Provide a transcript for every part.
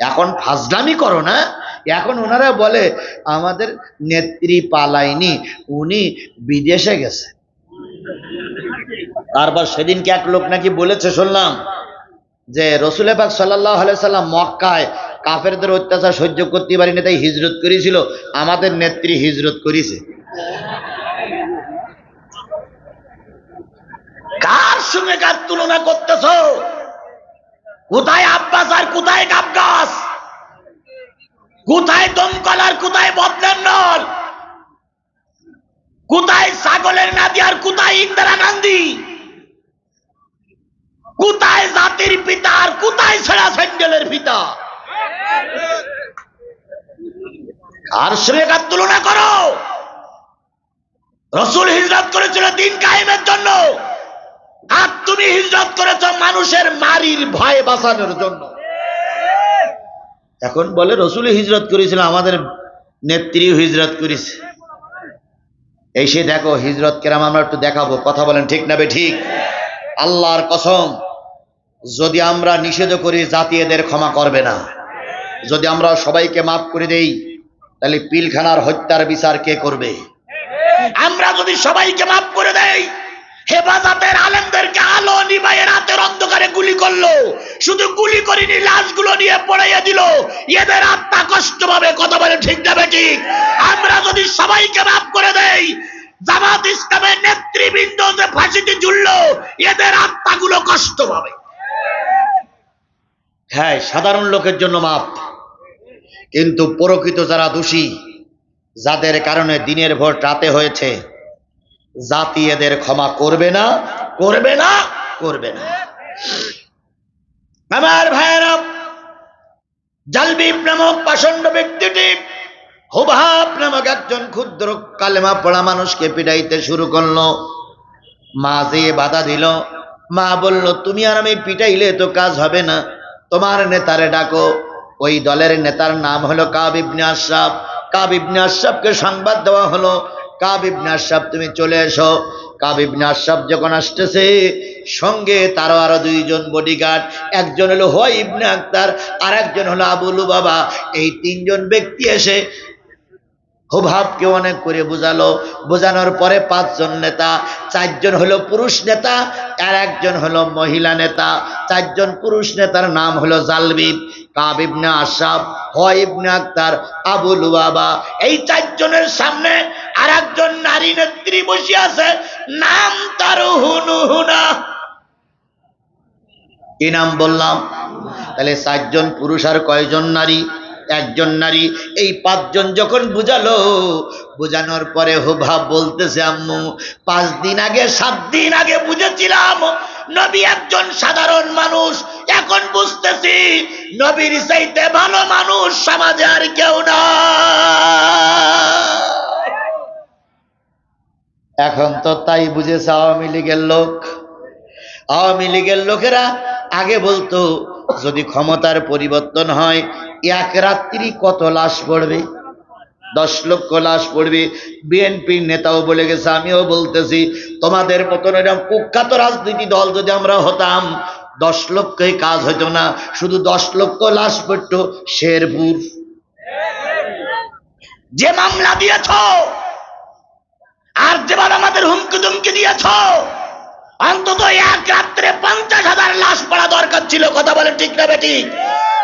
এখন ফাজলামি করো না। এখন ওনারা বলে আমাদের নেত্রী পালায়নি, উনি বিদেশে গেছে। তারপর সেদিনকে এক লোক নাকি বলেছে, শুনলাম যে রসুল পাক সাল্লাল্লাহু আলাইহি সাল্লাম মক্কায় কাফেরদের অত্যাচার সহ্য করতে পারিনি, তাই হিজরত করেছিল। আমাদের নেত্রী হিজরত করেছে। কার সঙ্গে কার তুলনা করতেছ? কোথায় আব্বাস আর কোথায় গাবগাস? কোথায় দমকল আর কোথায় বদনার নল? কোথায় ছাগলের নাদি আর কোথায় ইন্দিরা গান্ধী? কোথায় জাতির পিতা আর কোথায় ছেঁড়া স্যান্ডেলের পিতা? কার সঙ্গে কার তুলনা করো? রসুল হিজরত করেছিল দিন কায়েমের জন্য, আর তুমি হিজরত করেছ মানুষের মারির ভয় বাঁচানোর জন্য। এখন বলে রসুল হিজরত করেছিল, আমাদের নেত্রী হিজরত করেছে। এই সে দেখো হিজরত কেরাম আমরা একটু দেখাবো। কথা বলেন ঠিক না বে ঠিক? আল্লাহর কসম, যদি আমরা নিষেধ করি জাতি এদের ক্ষমা করবে না। যদি আমরা সবাইকে মাফ করে দেই, তাহলে পিলখানার হত্যার বিচার কে করবে? আমরা যদি সবাইকে মাফ করে দেই, হেফাজতের আলেমদেরকে আলো নিভাইয়ে রাতের অন্ধকারে গুলি করলো, শুধু গুলি করিনি, লাশগুলো নিয়ে পড়াইয়া দিল, এদের আত্মা কষ্ট পাবে। কথা বলে ঠিক না ঠিক? আমরা যদি সবাইকে মাফ করে দেই, জামাত ইসলামের নেতৃবৃন্দ যে ফাঁসিতে ঝুললো, এদের আত্মাগুলো কষ্ট পাবে। হ্যাঁ, সাধারণ লোকের জন্য মাফ, কিন্তু প্রকৃত যারা দোষী, যাদের কারণে দিনের ভোর রাতে হয়েছে, জাতি এদের ক্ষমা করবে না, করবে না, করবে না। আমার ভাইয়েরা, জালবিব নামক পাষণ্ড ব্যক্তিটি হুবহাব নামক একজন ক্ষুদ্র কালেমা পড়া মানুষকে পিটাইতে শুরু করলো। মা যে বাধা দিল, মা বলল তুমি আর আমি পিটাইলে তো কাজ হবে না, তোমার নেতারে ডাকো। ওই দলের নেতার নাম হলো কাব ইবনে আশরাফ। কাব ইবনে আশরাফকে সংবাদ দেওয়া হলো, কাব ইবনে আশরাফ তুমি চলে এসো। কাব ইবনে আশরাফ যখন আসতেছে, সঙ্গে তারও আরো দুইজন বডিগার্ড, একজন হলো হুয়াই ইবনে আখতার, আর একজন হলো আবু লুবাবা। এই তিনজন ব্যক্তি এসে হুবহাবকে অনেক করে বুঝালো। বোঝানোর পরে পাঁচজন নেতা, চারজন হলো পুরুষ নেতা আর একজন হলো মহিলা নেতা। চারজন পুরুষ নেতার নাম হলো জালবিব, কাব ইবনে আশরাফ, হুয়াই ইবনে আখতার, আবু লুবাবা। এই চারজনের সামনে আর একজন নারী নেত্রী বসে আছে, নাম তার হুনুহুনা। কি নাম বললাম? তাহলে চারজন পুরুষ আর কয়জন নারী? একজন নারী। এই পাঁচজন যখন বুঝালো, বুঝানোর পরে হুবহাব বলতেছে আম্মু 5 দিন আগে 7 দিন আগে বুঝেছিলাম নবী একজন সাধারণ মানুষ, এখন বুঝতেছি নবীর চাইতে ভালো মানুষ সমাজে আর কেউ না। এখন তো তাই বুঝেছে আওয়ামী লীগের লোক। আওয়ামী লীগের লোকেরা আগে বলতো যদি ক্ষমতার পরিবর্তন হয়, এক রাত্রি কত লাশ পড়বে? 10 লক্ষ লাশ পড়বে। বিএনপির নেতাও বলে গেছে, আমিও বলতেছি, তোমাদের মতন এরকম কুখ্যাত রাজনীতি দল যদি আমরা হতাম, 10 লক্ষই কাজ হতো না, শুধু 10 লক্ষ লাশ পড়তো শেরপুর। যে মামলা দিয়েছ আর যেবার আমাদের হুমকি দুমকি দিয়েছ, অন্তত এক রাত্রে 50,000 লাশ পড়া দরকার ছিল। কথা বলেন ঠিক না বেঠিক?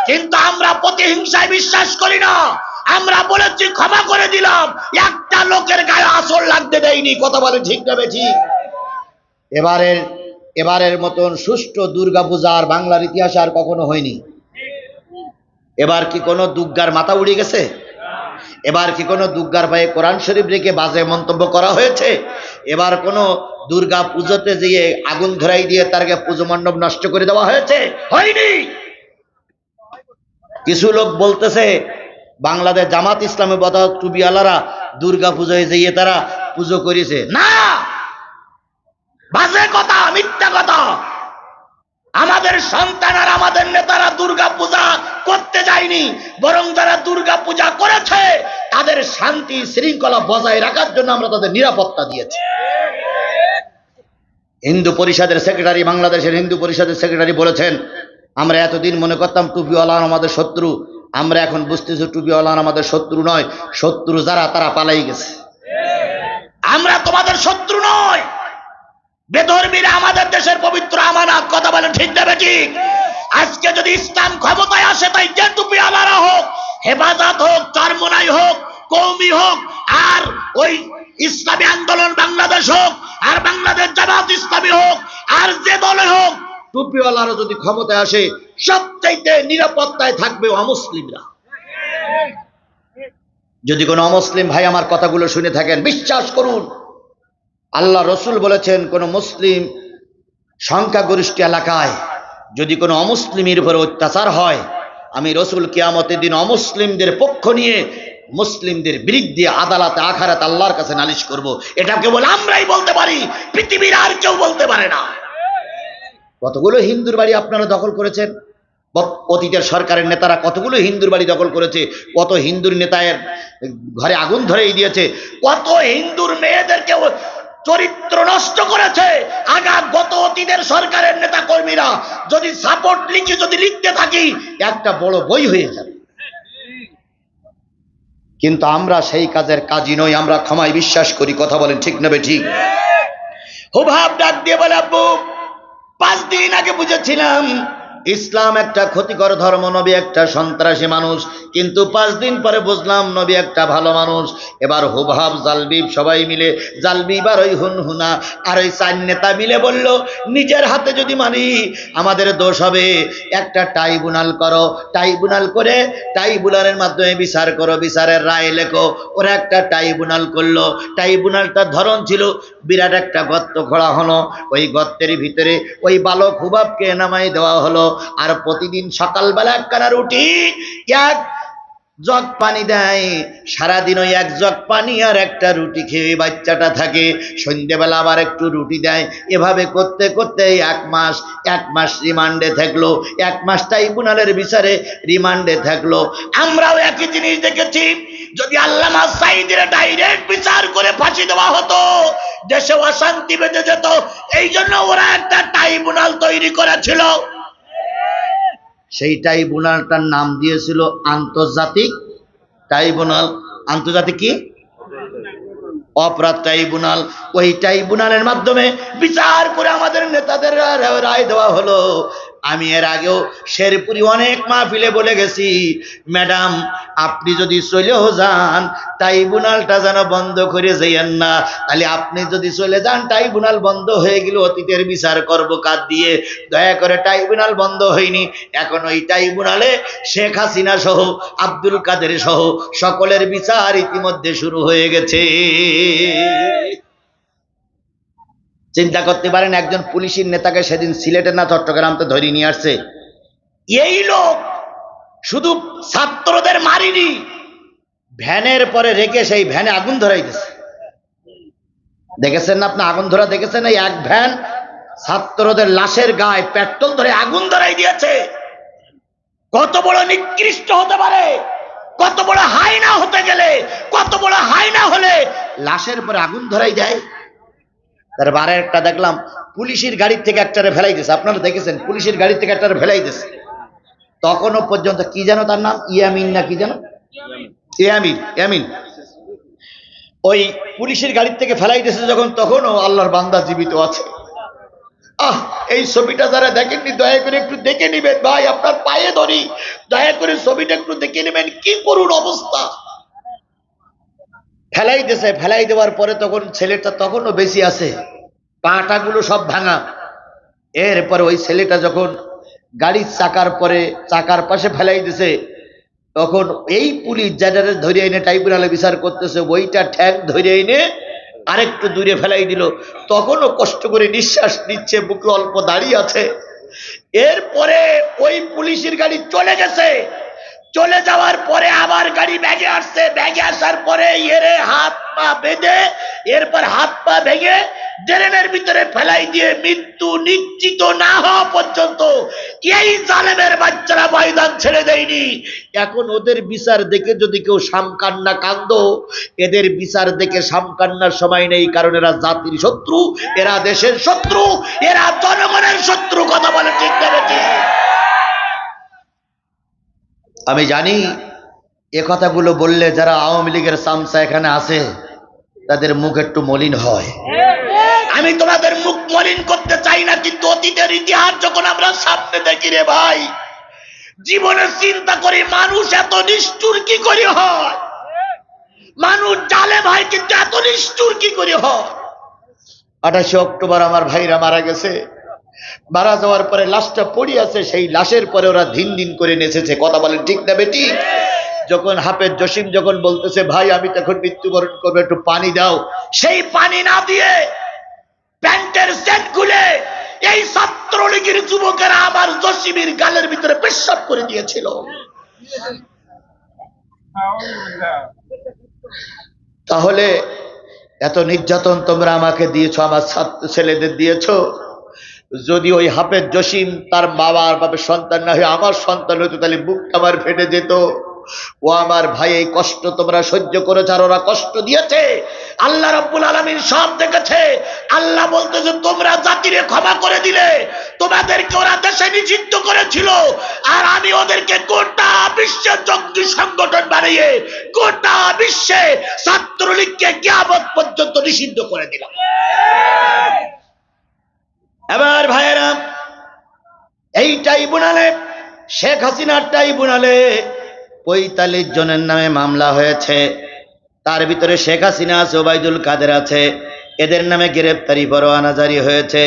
কিন্তু আমরা প্রতিহিংসায় বিশ্বাস করি না। আমরা বলেছি ক্ষমা করে দিলাম, একটা লোকের গায়ে আসর লাগতে দেয়নি। কথা বলেন ঠিক না বেঠিক? এবারের মতন সুষ্ঠু দুর্গাপূজা আর বাংলার ইতিহাসে আর কখনো হয়নি। এবার কি কোনো দুর্গার মাথা উড়ে গেছে? এবার কি কোনো দুর্গার পায়ে কোরআন শরীফ রেখে বাজে মন্তব্য করা হয়েছে? এবার কোনো দুর্গা পুজোতে গিয়ে আগুন ধরাই দিয়ে তারকে পুজো মণ্ডপ নষ্ট করে দেওয়া হয়েছে? হয়নি। কিছু লোক বলতেছে বাংলাদেশ জামাত ইসলামী বদা টুবিওয়ালারা দুর্গা পুজোয় গিয়ে তারা পুজো করেছে। না, বাজে কথা, মিথ্যা কথা। আমাদের সন্তান আর আমাদের নেতারা দুর্গা পূজা করতে যায়নি, বরং যারা দুর্গা পূজা করেছে তাদের শান্তি শৃঙ্খলা বজায় রাখার জন্য আমরা তাদের নিরাপত্তা দিয়েছি। হিন্দু পরিষদের সেক্রেটারি, বাংলাদেশের হিন্দু পরিষদের সেক্রেটারি বলেছেন আমরা এতদিন মনে করতাম টুপিওয়ালা আমাদের শত্রু, আমরা এখন বুঝতেছি টুপিওয়ালা আমাদের শত্রু নয়, শত্রু যারা তারা পালাই গেছে। আমরা তোমাদের শত্রু নয়, বেধর্মীরা আমাদের দেশের পবিত্র আমানত, কথা বলে ঠিক দেবে ঠিক। আজকে যদি ইসলাম ক্ষমতায় আসে, তাই যে টুপিওয়ালারা হোক, হেফাজত হোক, চরমোনাই হোক, কওমি হোক, আর ওই ইসলামী আন্দোলন বাংলাদেশ হোক, আর বাংলাদেশ জামাত ইসলামী হোক, আর যে দলে হোক, টুপিওয়ালারা যদি ক্ষমতায় আসে, সবচাইতে নিরাপত্তায় থাকবে অমুসলিমরা। যদি কোনো অমুসলিম ভাই আমার কথাগুলো শুনে থাকেন, বিশ্বাস করুন, আল্লাহ রসুল বলেছেন, কোন মুসলিম সংখ্যাগরিষ্ঠ এলাকায় যদি কোনো অমুসলিমের উপর অত্যাচার হয়, আমি রসুল কিয়ামতের দিন অমুসলিমদের পক্ষ নিয়ে মুসলিমদের বিরুদ্ধে আদালতে আখারাত আল্লাহর কাছে নালিশ করব। এটা কেবল আমরাই বলতে পারি, পৃথিবীর আর কেউ বলতে পারে না। কতগুলো হিন্দুর বাড়ি আপনারা দখল করেছেন, অতীতের সরকারের নেতারা কতগুলো হিন্দুর বাড়ি দখল করেছে, কত হিন্দুর নেতার ঘরে আগুন ধরেই দিয়েছে, কত হিন্দুর মেয়েদেরকে চরিত্র নষ্ট করেছে। গত অতীতের সরকারের নেতা কর্মীরা যদি সাপোর্ট লিখে যদি লিখতে থাকি, একটা বড় বই হয়ে যাবে। কিন্তু আমরা সেই কাজের কাজী নই, আমরা ক্ষমায় বিশ্বাস করি। কথা বলেন ঠিক নেবে ঠিক। হুবহাব ডাক দিয়ে বলে, আব্বু 5 দিন আগে বুঝেছিলাম ইসলাম একটা ক্ষতিকর ধর্ম, নবী একটা সন্ত্রাসী মানুষ, কিন্তু 5 দিন পরে বুঝলাম নবী একটা ভালো মানুষ। এবার হুবহাব জালবিব সবাই মিলে, জালবিব আর ওই হুনহুনা আর ওই 4 নেতা মিলে বলল, নিজের হাতে যদি মারি আমাদের দোষ হবে, একটা ট্রাইব্যুনাল করো, ট্রাইব্যুনাল করে ট্রাইব্যুনালের মাধ্যমে বিচার করো, বিচারের রায় লেখো। ওরা একটা ট্রাইব্যুনাল করলো। ট্রাইব্যুনালটার ধরন ছিল, বিরাট একটা গর্ত খোঁড়া হলো, ওই গর্তের ভিতরে ওই বালক হুবাবকে নামাই দেওয়া হলো। আর প্রতিদিন সকালবেলা একখানা রুটি, 1 জগ পানি দেয়, সারাদিন ওই 1 জগ পানি আর একটা রুটি খেয়ে বাচ্চাটা থাকে। সন্ধ্যেবেলা আবার একটু রুটি দেয়। এভাবে করতে করতে 1 মাস রিমান্ডে থাকলো, 1 মাস ট্রাইব্যুনালের বিচারে রিমান্ডে থাকলো। আমরাও একই জিনিস দেখেছি। যদি আল্লামা সাঈদীর ডাইরেক্ট বিচার করে ফাঁসি দেওয়া হতো, দেশে অশান্তি বেঁধে যেত। এই জন্য ওরা একটা ট্রাইব্যুনাল তৈরি করেছিল। সেই ট্রাইব্যুনালটার নাম দিয়েছিল আন্তর্জাতিক ট্রাইব্যুনাল। আন্তর্জাতিক কি? অপরাধ ট্রাইব্যুনাল। ওই ট্রাইব্যুনালের মাধ্যমে বিচার করে আমাদের নেতাদের রায় দেওয়া হলো। আমি এর আগেও শেরপুরি অনেক মাহফিলে বলে গেছি, ম্যাডাম আপনি যদি চলেও যান, ট্রাইব্যুনালটা যেন বন্ধ করে যাইয়েন না। তাহলে আপনি যদি চলে যান, ট্রাইব্যুনাল বন্ধ হয়ে গেল, অতীতের বিচার করব কাজ দিয়ে। দয়া করে, ট্রাইব্যুনাল বন্ধ হয়নি, এখন ওই ট্রাইব্যুনালে শেখ হাসিনা সহ, আব্দুল কাদের সহ সকলের বিচার ইতিমধ্যে শুরু হয়ে গেছে। চিন্তা করতে পারেন, একজন পুলিশের নেতাকে সেদিন সিলেটে না চট্টগ্রামতে ধরে নিয়ে আসছে। এই লোক শুধু ছাত্রদের মারিনি, ভ্যানের পরে রেখে সেই ভ্যানে আগুন ধরাই দিয়েছে। দেখেছেন না আপনি? আগুন ধরা দেখেছেন? এই 1 ভ্যান ছাত্রদের লাশের গায়ে পেট্রোল ধরে আগুন ধরাই দিয়েছে। কত বড় নিকৃষ্ট হতে পারে, কত বড় হায়না হতে গেলে, কত বড় হায়না হলে লাশের পরে আগুন ধরাই দেয়। তারপরে একটা দেখলাম, পুলিশের গাড়ির থেকে একটারে ফেলাই দিয়েছে। আপনারা দেখেছেন, পুলিশের গাড়ির থেকে একটারে ফেলাই দিয়েছে। তখনও পর্যন্ত কি যেন তার নাম, ইয়ামিন না কি যেন, ইয়ামিন, ওই পুলিশের গাড়ির থেকে ফেলাই দিয়েছে যখন, তখনও আল্লাহর বান্দা জীবিত আছে। এই ছবিটা যারা দেখেননি, দয়া করে একটু দেখে নিবেন ভাই, আপনার পায়ে ধরি, দয়া করে ছবিটা একটু দেখে নেবেন, কি করুন অবস্থা। ফেলাই দিয়েছে, ফেলাই দেওয়ার পরে তখন ছেলেটা তখনও বেশি আছে, পাটাগুলো সব ভাঙা। এরপরে ওই ছেলেটা যখন গাড়ির চাকার পাশে ফেলাই দিয়েছে, তখন এই পুলিশ যারা ধরে এনে ট্রাইব্যুনালে বিচার করতেছে, ওইটা ঠ্যাং ধরে এনে আরেকটু দূরে ফেলাই দিল। তখনও কষ্ট করে নিঃশ্বাস নিচ্ছে, বুকে অল্প দাঁড়িয়ে আছে। এরপরে ওই পুলিশের গাড়ি চলে গেছে। চলে যাওয়ার পরে আবার গাড়ি ব্যাগে আসছে, ব্যাগে আসার পরে এরে হাত পা বেঁধে, এরপর হাত পা ভেঙে ড্রেনের ভিতরে ফেলাই দিয়ে মৃত্যু নিশ্চিত না হওয়া পর্যন্ত এই জালেমের বাচ্চারা ময়দান ছেড়ে দেয়নি। এখন ওদের বিচার দেখে যদি কেউ শামকান্না কান্দ, এদের বিচার দেখে শামকান্নার সময় নেই, কারণ এরা জাতির শত্রু, এরা দেশের শত্রু, এরা জনগণের শত্রু। কথা বলে ঠিক না ঠিক? আমি জানি এ কথাগুলো বললে যারা আওয়ামী লীগের সামসা এখানে আছে তাদের মুখ একটু মলিন হয়। আমি তোমাদের মুখ মলিন করতে চাই না, কিন্তু অতীতের ইতিহাস যখন আমরা সামনে দেখি রে ভাই, জীবনে চিন্তা করি মানুষ এত নিষ্ঠুর কি করে হয়, মানুষ জালে ভাই, কিন্তু এত নিষ্ঠুর কি করে হয়। 28 অক্টোবর আমার ভাইরা মারা গেছে, মারা যাওয়ার পরে লাশটা পড়ে আছে, সেই লাশের পরে ওরা দিন দিন করে নেচেছে। কথা বলেন ঠিক না বেটি? যখন হাফেজ জসিম যখন বলতেছে ভাই আমি তখন মৃত্যুবরণ করবো, একটু পানি দাও, সেই পানি না দিয়ে প্যান্টের সেট খুলে এই ছাত্রলীগের যুবকেরা আমার জসিমের গালের ভিতরে পেশাব করে দিয়েছিল। তাহলে এত নির্যাতন তোমরা আমাকে দিয়েছো, আমার ছাত্র ছেলেদের দিয়েছো। যদি ওই হাফেজ জসিম তার বাবার বাবার সন্তান না হয়ে আমার সন্তান হইতো, তাহলে বুকটা আমার ফেটে যেত। ও আমার ভাই, এই কষ্ট তোমরা সহ্য করেছ, আর ওরা কষ্ট দিয়েছে। আল্লাহ রাব্বুল আলামিন সব দেখেছে। আল্লাহ বলতেছে তোমরা জাতিরে ক্ষমা করে দিলে, তোমাদেরকে ওরা দেশে নিষিদ্ধ করেছিল, আর আমি ওদেরকে গোটা বিশ্বের জঙ্গি সংগঠন বানিয়ে গোটা বিশ্বে ছাত্রলীগকে কিয়ামত পর্যন্ত নিষিদ্ধ করে দিলাম। এবার ভাইয়েরা, এই ট্রাইব্যুনালে শেখ হাসিনার ট্রাইব্যুনালে 45 জনের নামে মামলা হয়েছে। তার ভিতরে শেখ হাসিনা আছে, ওবায়দুল কাদের আছে, এদের নামে গ্রেফতারি পরোয়ানা জারি হয়েছে।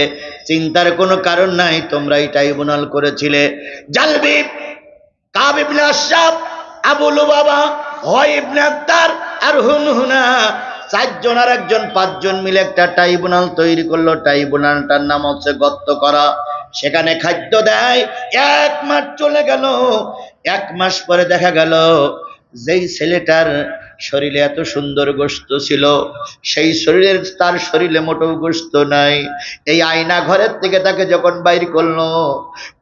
চিন্তার কোনো কারণ নাই, তোমরা এই ট্রাইব্যুনাল করেছিলে। জালবি, কাব ইবনে আশরাফ, আবু লুবাবা, হয় ইবনে আত্তার আর হুনহুনা, 4 জন আর একজন 5 জন মিলে একটা ট্রাইব্যুনাল তৈরি করলো। ট্রাইব্যুনালটার নাম হচ্ছে গত্ত করা। সেখানে খাদ্য দেয়। 1 মাস চলে গেল। 1 মাস পরে দেখা গেল যেই ছেলেটার শরীরে এত সুন্দর গোশত ছিল, সেই শরীরের তার শরীরে মোটেও গোশত নাই। এই আয়না ঘরের থেকে তাকে যখন বাইর করলো,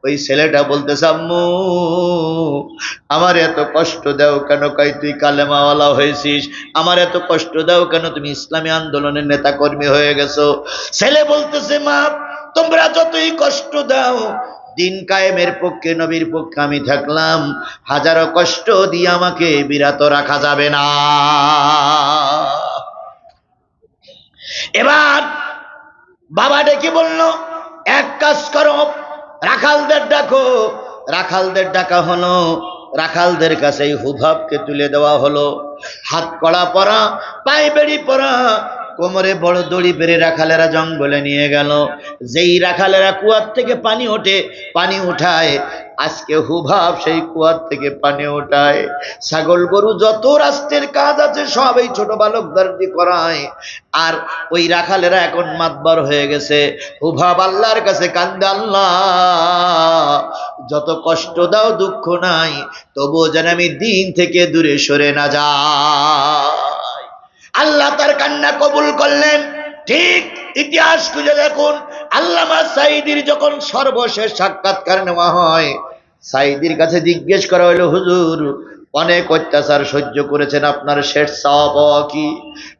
ওই ছেলেটা বলতেছে আম্মু আমার এত কষ্ট দাও কেন? কই তুই কালেমাওয়ালা হয়েছিস, আমার এত কষ্ট দাও কেন? তুমি ইসলামী আন্দোলনের নেতা কর্মী হয়ে গেছো। ছেলে বলতেছে মা তোমরা যতই কষ্ট দাও, দিন কায়েমের পক্ষে নবীর পক্ষে আমি থাকলাম, হাজারো কষ্ট দিয়ে আমাকে বিরত রাখা যাবে না। এবার বাবা ডেকে বলল এক কাজ করো, রাখালদের ডাকো। রাখালদের ডাকা হলো। রাখালদের কাছে হুভাবকে তুলে দেওয়া হলো। হাত কড়া পরা, পায়ে বেড়ি পরা, কোমরে বড় দড়ি বেড়ে রাখালেরা জঙ্গলে নিয়ে গেল। যেই রাখালেরা কুয়ার থেকে পানি ওঠে, পানি উঠায়, আজকে হুভাব সেই কুয়ার থেকে পানি ওঠায়। ছাগল গরু যত রাষ্ট্রের কাজ আছে সব এই ছোট বালকদের দিয়ে করায়। আর ওই রাখালেরা এখন মাতবার হয়ে গেছে। হুভাব আল্লাহর কাছে কান্দে, আল্লাহ যত কষ্ট দাও দুঃখ নাই, তবুও যেন আমি দিন থেকে দূরে সরে না যাই। আল্লাহ তার কান্না কবুল করলেন। ঠিক ইতিহাস খুঁজে দেখুন, আল্লামা সাঈদীর যখন সর্বশেষ সাক্ষাৎকার নেওয়া হয়, সাঈদীর কাছে জিজ্ঞেস করা হলো হুজুর অনেক অত্যাচার সহ্য করেছেন, আপনার শেষ চাওয়া পাওয়া কি?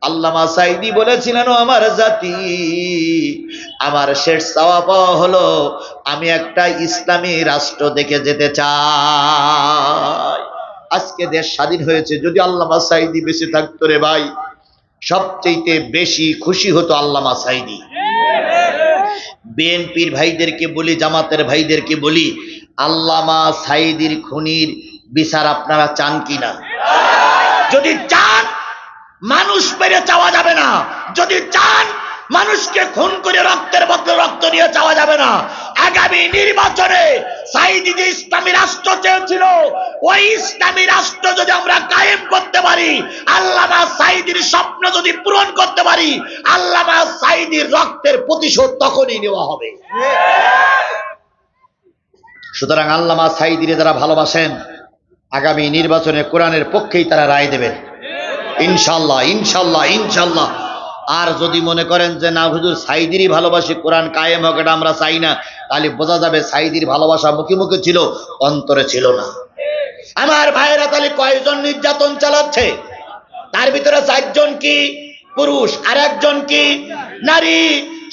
আল্লামা সাঈদী বলেছিলেন, আমার জাতি, আমার শেষ চাওয়া পাওয়া হলো আমি একটা ইসলামী রাষ্ট্র দেখে যেতে চাই। আজকে দেশ স্বাধীন হয়েছে, যদি আল্লামা সাঈদী বেঁচে থাকতো রে ভাই, সবচেয়ে বেশি খুশি হতো আল্লামা সাঈদী। বিএনপির ভাইদেরকে বলি, জামাতের ভাইদেরকে বলি, আল্লামা সাঈদীর খুনির বিচার আপনারা চান কিনা? যদি চান, মানুষ মেরে চাওয়া যাবে না। যদি চান, মানুষকে খুন করে রক্তের বদলে রক্ত নিয়ে চাওয়া যাবে না। আগামী নির্বাচনে সাঈদী যে ইসলামী রাষ্ট্র চেয়েছিল, ওই ইসলামী রাষ্ট্র যদি আমরা কায়েম করতে পারি, আল্লামা সাঈদীর স্বপ্ন যদি পূরণ করতে পারি, আল্লামা সাঈদীর রক্তের প্রতিশোধ তখনই নেওয়া হবে। সুতরাং আল্লামা সাঈদীরে যারা ভালোবাসেন, আগামী নির্বাচনে কোরআনের পক্ষেই তারা রায় দেবেন ইনশাল্লাহ, ইনশাল্লাহ, ইনশাল্লাহ। আর যদি মনে করেন যে না হুজুর সাঈদীরই ভালোবাসি, কোরআন কায়েম হোক এটা আমরা চাই না, তাহলে বোঝা যাবে সাঈদীর ভালোবাসা মুখে মুখে ছিল, অন্তরে ছিল না। আমার ভাইয়েরা, তাহলে কয়জন নির্যাতন চালাচ্ছে? তার ভিতরে 4 জন কি পুরুষ আর 1 জন কি নারী।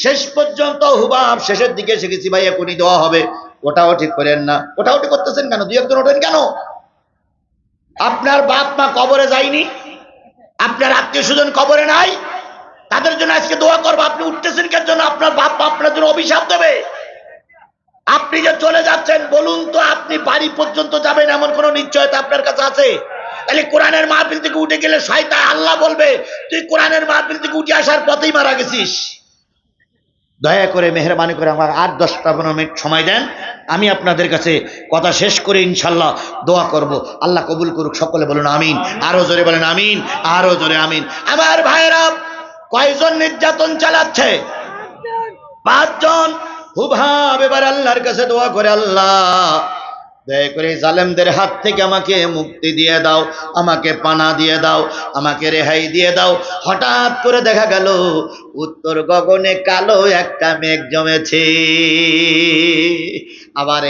শেষ পর্যন্ত হুবাব শেষের দিকে শিখেছি ভাই এখনই দেওয়া হবে। ওটাও ঠিক করেন না। ওটাও ঠিক করতেছেন কেন? 2-1 জন ওঠেন কেন? আপনার বাপ মা কবরে যায়নি, আপনার আত্মীয় স্বজন কবরে নাই, তাদের জন্য আজকে দোয়া করবো। আপনি উঠতেছেন কেন জন্য? আপনার বাপ মা আপনার জন্য অভিশাপ দেবে। আপনি যে চলে যাচ্ছেন, বলুন তো আপনি বাড়ি পর্যন্ত যাবেন এমন কোন নিশ্চয়তা আপনার কাছে আছে? তাহলে কোরআনের মাহফিল থেকে উঠে গেলে শয়তান আল্লাহ বলবে তুই কোরআনের মাহফিল থেকে উঠে আসার পথেই মারা গেছিস। দয়া করে মেহরবানি করে আমার 8-10-15 মিনিট সময় দেন, আমি আপনাদের কাছে কথা শেষ করে ইনশাল্লাহ দোয়া করব। আল্লাহ কবুল করুক। সকলে বলুন আমিন। আরো জোরে বলেন আমিন, আরো জোরে আমিন। আমার ভাইরা, কয়জন নির্যাতন চালাচ্ছে? 5 জন। হুবহাব এবার আল্লাহর কাছে দোয়া করে, আল্লাহ দয়া করে জালেমদের হাত থেকে আমাকে মুক্তি দিয়ে দাও, আমাকে পানা দিয়ে দাও, আমাকে রেহাই দিয়ে দাও। হঠাৎ করে দেখা গেল উত্তর গগনে কালো একটা মেঘ জমেছে। আবার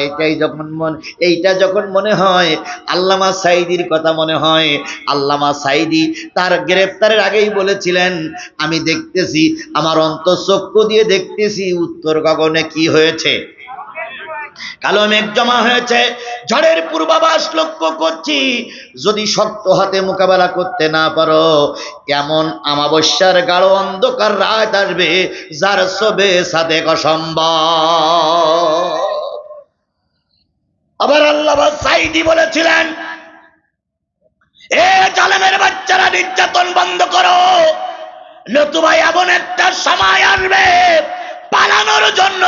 এইটা যখন মনে হয়, আল্লামা সাঈদীর কথা মনে হয়। আল্লামা সাঈদী তার গ্রেফতারের আগেই বলেছিলেন, আমি দেখতেছি, আমার অন্তঃচক্ষু দিয়ে দেখতেছি উত্তর গগনে কি হয়েছে, কালো মেঘ জমা হয়েছে। ঝড়ের পূর্বাভাস লক্ষ্য করছি। যদি শক্ত হাতে মোকাবেলা করতে না পারো, এমন আমাবস্যার গাঢ় অন্ধকার রাত আসবে যার সবে সাদেক অসম্ভব। আবার আল্লামা সাঈদী বলেছিলেন, এ জালেমের বাচ্চারা, নির্যাতন বন্ধ করো, নতুবা এমন একটা সময় আসবে পালানোর জন্য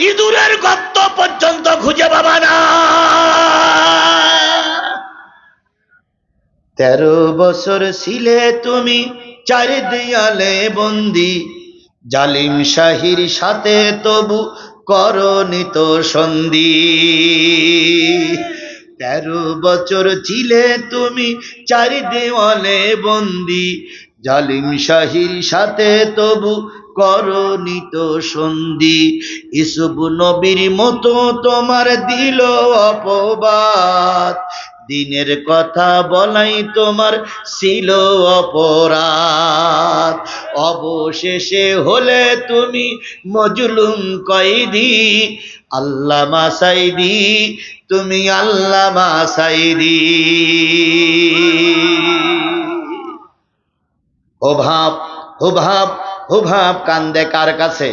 ইঁদুরের গর্ত পর্যন্ত খুঁজে পাবা না। 13 বছর ছিলে তুমি 4 দেয়ালে বন্দি, জালিম শাহির সাথে তবু করনি তো সন্ধি। 13 বছর ছিলে তুমি 4 দেওয়ালে বন্দি, জালিম শাহির সাথে তবু করনি তো সন্ধি। ইউসুফ নবীর মতো তোমার দিল অপবাদ, দিনের কথা বলাই তোমার ছিল অপরাধ। অবশেষে হলে তুমি মজলুম কয়েদি, আল্লামা সাঈদী, তুমি আল্লামা সাঈদী। হুবহাব হুবহাব হুবহাব কান্দে কার কাছে?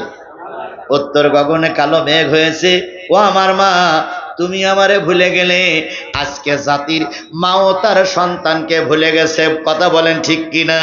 উত্তর গগনে কালো মেঘ হয়েছে। ও আমার মা, তুমি আমারে ভুলে গেলে। আজকে জাতির মাও তার সন্তানকে ভুলে গেছে। কথা বলেন ঠিক কিনা?